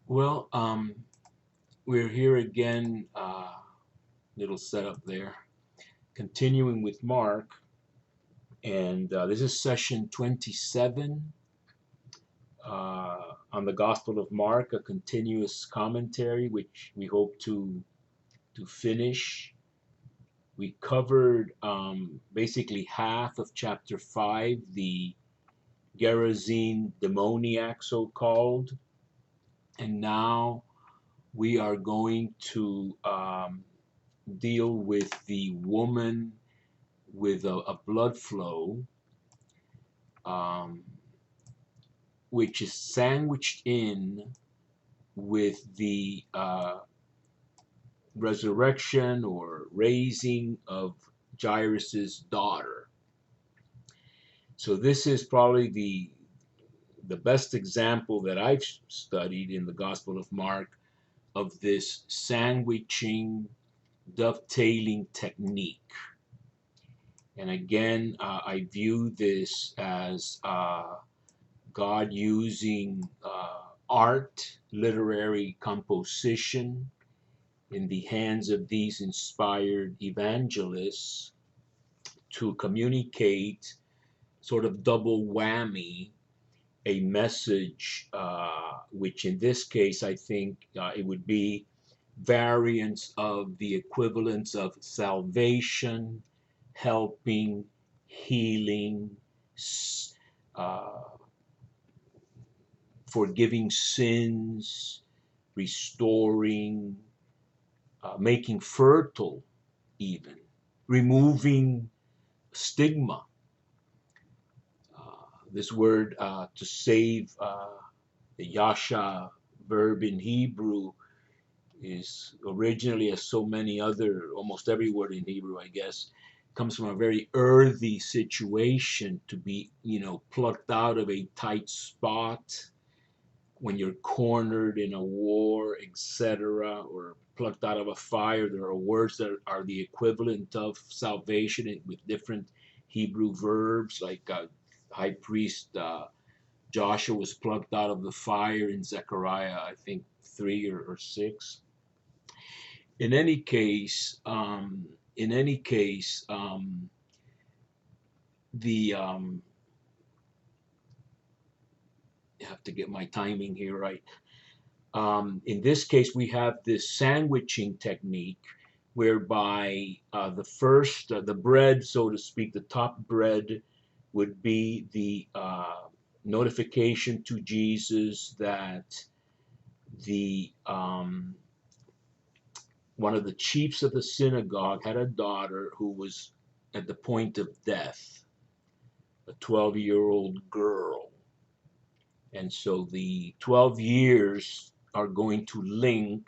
Well, we're here again, little setup there. Continuing with Mark, and this is session 27 on the Gospel of Mark, a continuous commentary, which we hope to finish. We covered basically half of chapter 5, the Gerasene demoniac, so called, and now we are going to deal with the woman with a blood flow, um, which is sandwiched in with the resurrection or raising of Jairus's daughter. So this is probably the best example that I've studied in the Gospel of Mark of this sandwiching, dovetailing technique. And again, I view this as God using art, literary composition in the hands of these inspired evangelists to communicate sort of double whammy, a message, which in this case I think it would be variants of the equivalence of salvation, helping, healing, uh, forgiving sins, restoring, making fertile, even removing stigma. This word to save, the yasha verb in Hebrew, is originally, as so many other, almost every word in Hebrew, I guess, comes from a very earthy situation, to be, plucked out of a tight spot when you're cornered in a war, etc., or plucked out of a fire. There are words that are the equivalent of salvation with different Hebrew verbs, like high priest Joshua was plucked out of the fire in Zechariah, I think 3 or 6. In any case, the I have to get my timing here right. In this case, we have this sandwiching technique whereby the bread, so to speak, the top bread would be the notification to Jesus that the one of the chiefs of the synagogue had a daughter who was at the point of death, a 12-year-old girl. And so the 12 years are going to link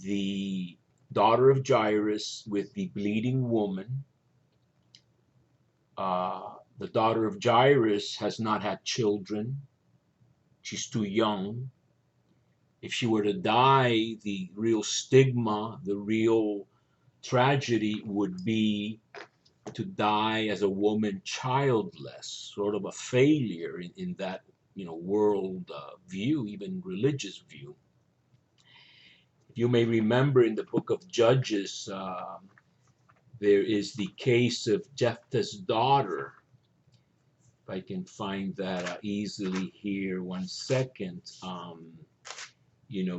the daughter of Jairus with the bleeding woman. The daughter of Jairus has not had children. She's too young. If she were to die, the real stigma, the real tragedy would be to die as a woman childless, sort of a failure in that world view, even religious view. If you may remember in the book of Judges, there is the case of Jephthah's daughter. If I can find that easily here, 1 second.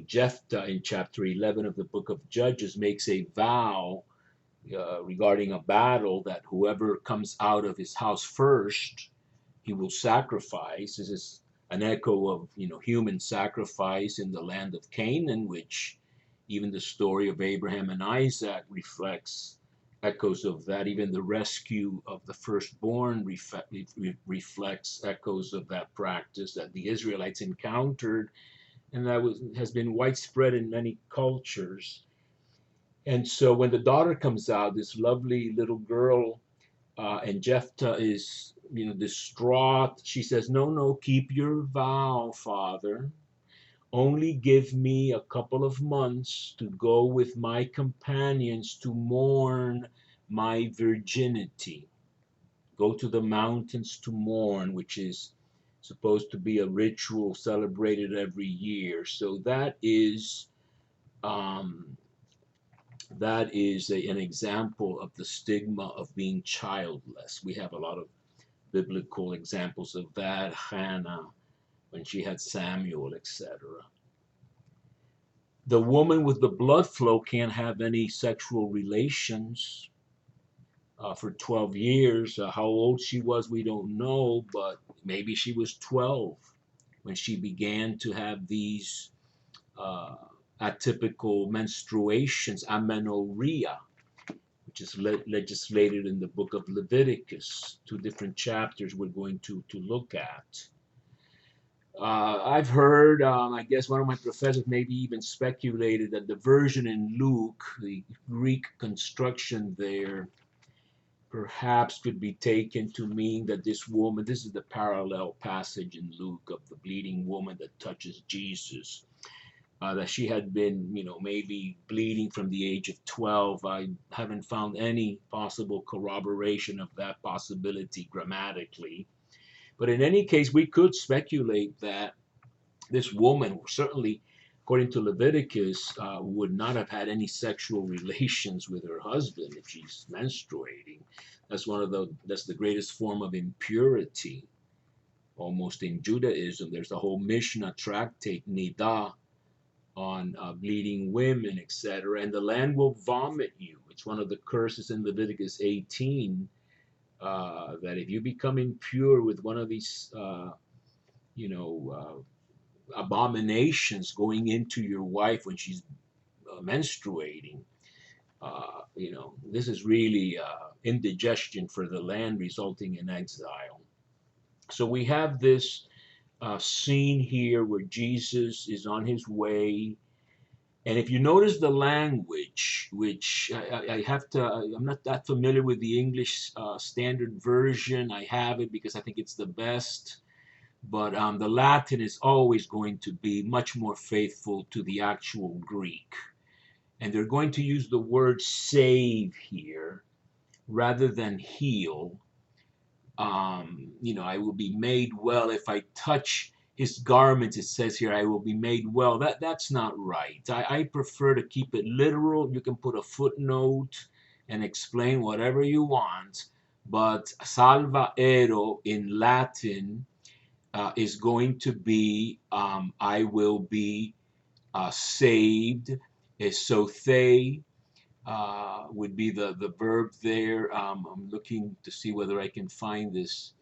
Jephthah in chapter 11 of the book of Judges makes a vow regarding a battle that whoever comes out of his house first, he will sacrifice. This is an echo of human sacrifice in the land of Canaan, which even the story of Abraham and Isaac reflects echoes of that. Even the rescue of the firstborn reflects echoes of that practice that the Israelites encountered, and that has been widespread in many cultures. And so when the daughter comes out, this lovely little girl, and Jephthah is, distraught. She says, "No, no, keep your vow, father. Only give me a couple of months to go with my companions to mourn my virginity. Go to the mountains to mourn," which is supposed to be a ritual celebrated every year. So um, an example of the stigma of being childless. We have a lot of biblical examples of that. Hannah, when she had Samuel, etc. The woman with the blood flow can't have any sexual relations for 12 years. How old she was, we don't know, but maybe she was 12 when she began to have these uh, atypical menstruations, amenorrhea, which is legislated in the book of Leviticus. Two different chapters we're going to look at. I've heard, I guess one of my professors maybe even speculated that the version in Luke, the Greek construction there, perhaps could be taken to mean that this woman, this is the parallel passage in Luke of the bleeding woman that touches Jesus, that she had been, maybe bleeding from the age of 12. I haven't found any possible corroboration of that possibility grammatically. But in any case, we could speculate that this woman, certainly according to Leviticus, would not have had any sexual relations with her husband if she's menstruating. That's the greatest form of impurity. Almost in Judaism, there's a whole Mishnah tractate, Nidah, on bleeding women, etc. And the land will vomit you. It's one of the curses in Leviticus 18 that if you become impure with one of these, abominations going into your wife when she's menstruating, this is really indigestion for the land, resulting in exile. So we have this scene here where Jesus is on his way. And if you notice the language, which I have to, I'm not that familiar with the English Standard Version. I have it because I think it's the best. But the Latin is always going to be much more faithful to the actual Greek. And they're going to use the word save here rather than heal. I will be made well if I touch his garments. It says here, I will be made well. That's not right. I prefer to keep it literal. You can put a footnote and explain whatever you want. But salva ero in Latin is going to be I will be saved. Sothe would be the verb there. I'm looking to see whether I can find this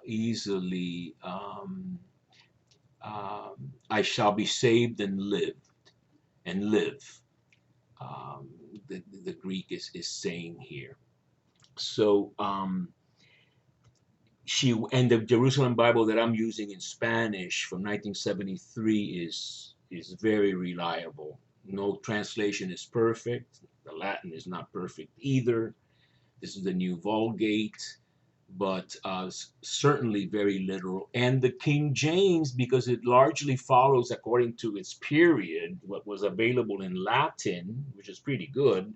easily. I shall be saved and live. Um, the Greek is saying here. So and the Jerusalem Bible that I'm using in Spanish from 1973 is very reliable. No translation is perfect. The Latin is not perfect either. This is the New Vulgate, but certainly very literal. And the King James, because it largely follows according to its period, what was available in Latin, which is pretty good.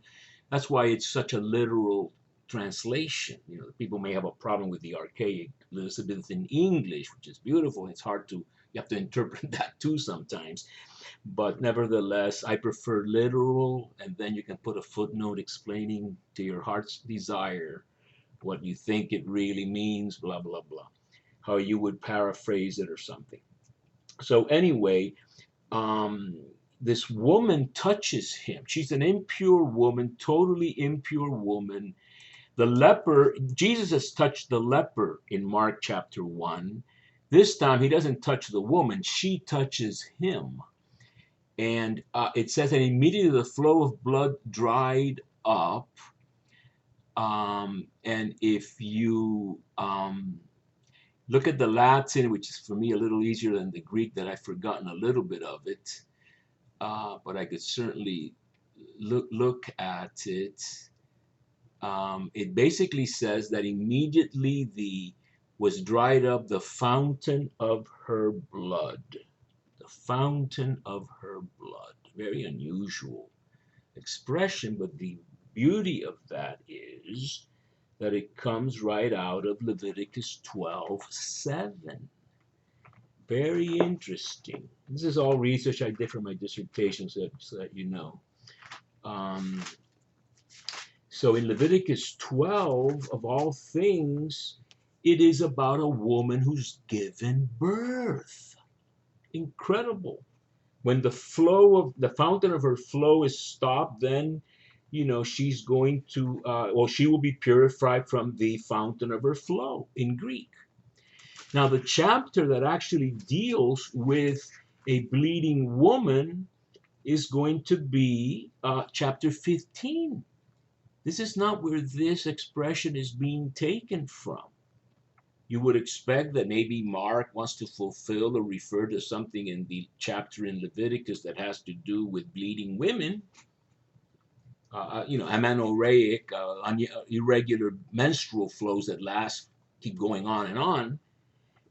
That's why it's such a literal translation. People may have a problem with the archaic Elizabethan English, which is beautiful. It's hard to, you have to interpret that too sometimes. But nevertheless, I prefer literal, and then you can put a footnote explaining to your heart's desire what you think it really means, blah, blah, blah, how you would paraphrase it or something. So anyway, this woman touches him. She's an impure woman, totally impure woman. The leper, Jesus has touched the leper in Mark chapter 1. This time he doesn't touch the woman, she touches him. And it says that immediately the flow of blood dried up. And if you look at the Latin, which is for me a little easier than the Greek, that I've forgotten a little bit of it, but I could certainly look at it. It basically says that immediately was dried up the fountain of her blood. The fountain of her blood. Very unusual expression, but the beauty of that is that it comes right out of Leviticus 12:7. Very interesting. This is all research I did for my dissertation, so that you know. Um, so in Leviticus 12, of all things, it is about a woman who's given birth. Incredible. When the fountain of her flow is stopped, then she's going to she will be purified from the fountain of her flow in Greek. Now the chapter that actually deals with a bleeding woman is going to be chapter 15. This is not where this expression is being taken from. You would expect that maybe Mark wants to fulfill or refer to something in the chapter in Leviticus that has to do with bleeding women, amenorrheic, irregular menstrual flows that keep going on and on.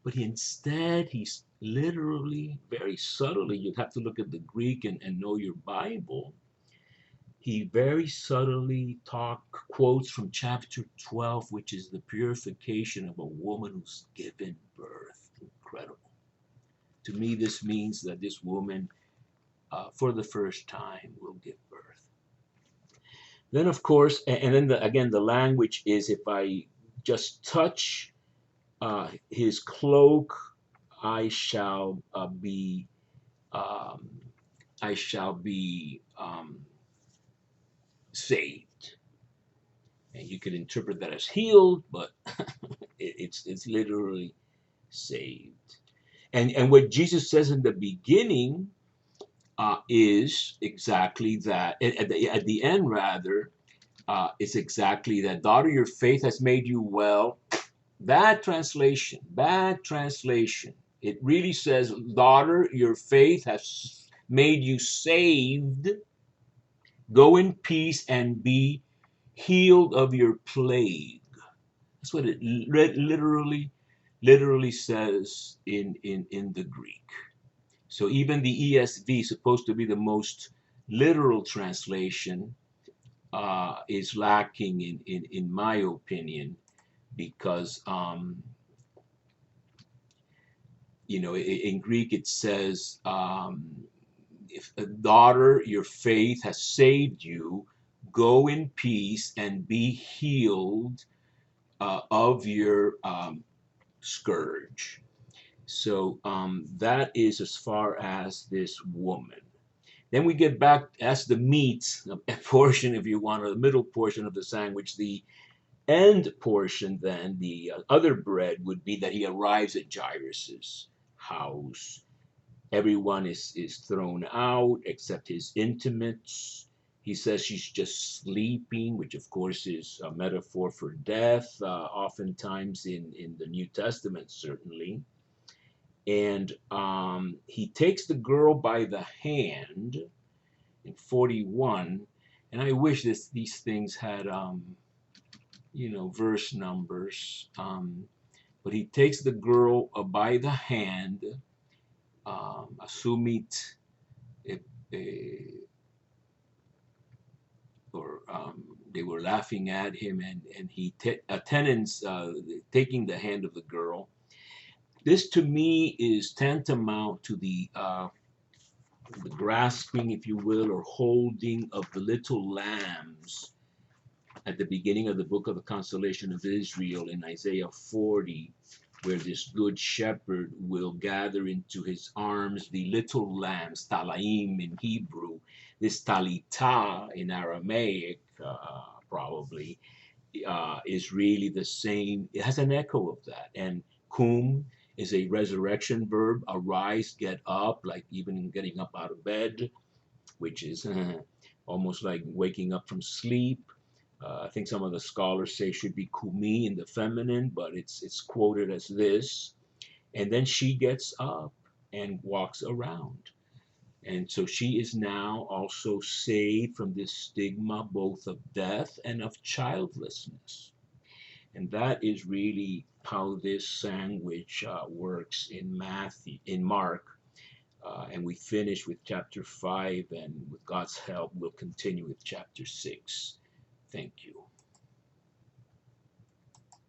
But instead, he's literally, very subtly, you'd have to look at the Greek and know your Bible. He very subtly quotes from chapter 12, which is the purification of a woman who's given birth. Incredible. To me, this means that this woman, for the first time, will give birth. Then, of course, and then again, the language is if I just touch his cloak, I shall be, um, I shall be saved. And you could interpret that as healed, but it's literally saved. And what Jesus says in the beginning is exactly that. At the end, rather, is exactly that. Daughter, your faith has made you well. Bad translation. Bad translation. It really says, daughter, your faith has made you saved. Go in peace and be healed of your plague. That's what it literally says in the Greek. So even the ESV, supposed to be the most literal translation, is lacking in my opinion, because in Greek it says, if a daughter, your faith has saved you, go in peace and be healed of your scourge. So that is as far as this woman. Then we get back as the meat portion, if you want, or the middle portion of the sandwich. The end portion, then, the other bread, would be that he arrives at Jairus's house. Everyone is thrown out except his intimates. He says she's just sleeping, which of course is a metaphor for death, oftentimes in the New Testament, certainly. And he takes the girl by the hand in 41. And I wish these things had, verse numbers. But he takes the girl by the hand, assumit, or they were laughing at him, and he attendants taking the hand of the girl. This to me is tantamount to the grasping, if you will, or holding of the little lambs at the beginning of the book of the Consolation of Israel in Isaiah 40, where this good shepherd will gather into his arms the little lambs, talaim in Hebrew, this talita in Aramaic, probably, is really the same. It has an echo of that. And kum is a resurrection verb, arise, get up, like even getting up out of bed, which is almost like waking up from sleep. I think some of the scholars say should be kumi in the feminine, but it's quoted as this. And then she gets up and walks around. And so she is now also saved from this stigma, both of death and of childlessness. And that is really how this sandwich works in Mark. And we finish with chapter 5, and with God's help, we'll continue with chapter 6. Thank you.